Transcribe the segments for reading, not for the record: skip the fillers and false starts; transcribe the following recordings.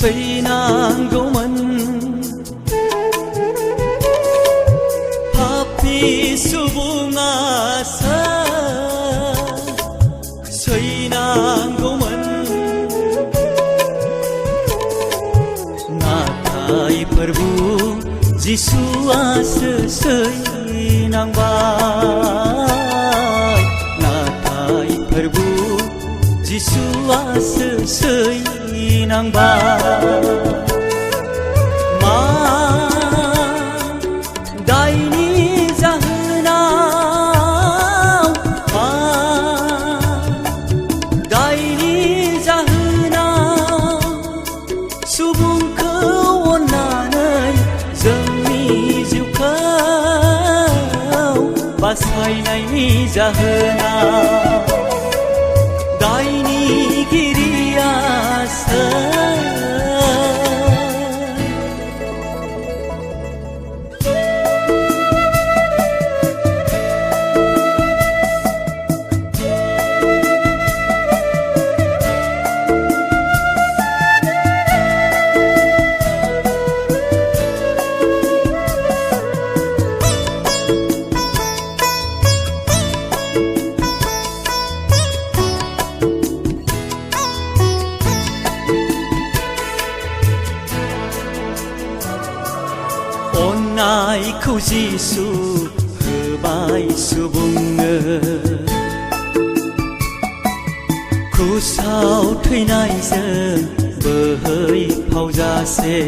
सैनांगौमोन पापी सुबुङासो सैनांगौमोन नाथाय प्रभु जिसुआसो सैनांबाय नाथाय प्रभु जिसुआसो सैनांबाय मा दायनि जाहोनाव मा दायनि जाहोनाव सुबुंखौ अननानै जोंनि जिउखौ बासायनायनि जाहोनाव दायनिगिरियासो अन्नायखौ जिसु होबाय सुबुंनो क्रुसाव थैनायजों बोहैफावजासे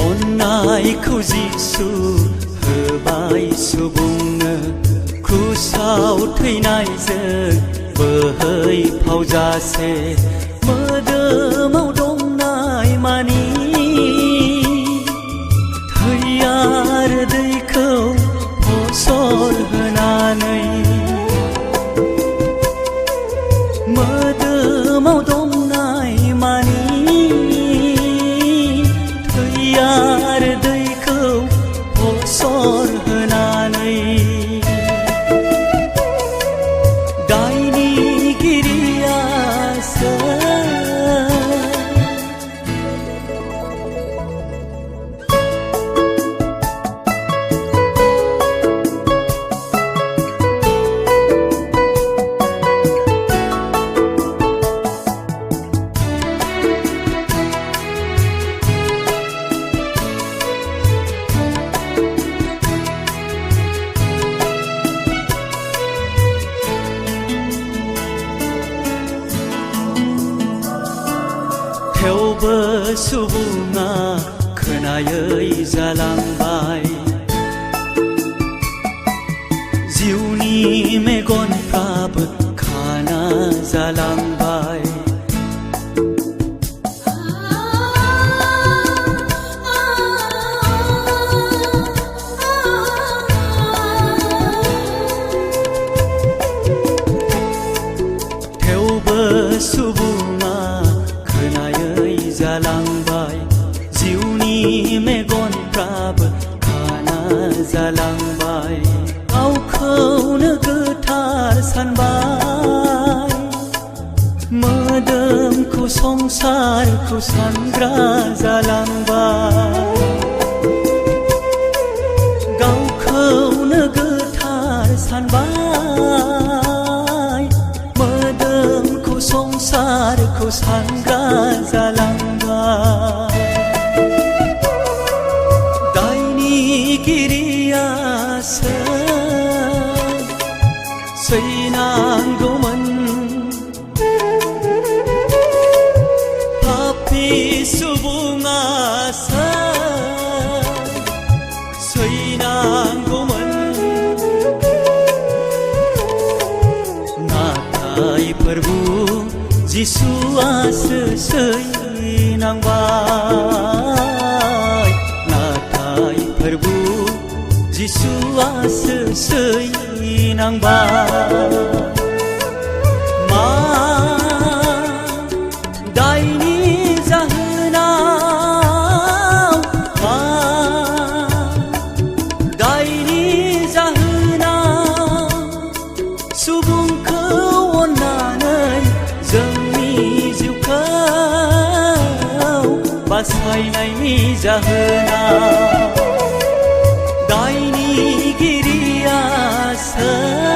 अन्नायखौ जिसु होबाय सुबुंनो क्रुसाव थैनायजों बोहैफावजासे मोदोमाव दंनाय मानि थै आरो दैखौ फसर होनानै मोदोमाव दंनाय मानि थै आरो दैखौ फसर होनानै दायनिगिरियासो थेवबो सुबुङा खोनायै जालांबाय जिउनि मेगनफ्राबो खाना जालांबाय थेवबो सुबुङा जालांबाय जिउनि मेगनफ्राबो खाना जालांबाय गावखौनो गोथार सानबाय मोदोमखौ संसारखौ सानग्रा जालांबाय गावखौनो गोथार सानबाय मोदोमखौ संसारखौ सानग्रा जालांबाय दायनिगिरियासो सैनांगौमोन पापी सुबुङासो सैनांगौमोन नाथाय प्रभु जिसुआसो सैनांबाय नाथाय प्रभु जिसुआसो सैनांबाय मा दायनि जाहोनाव बासायनायनि जाहोना दायनिगिरिया सोर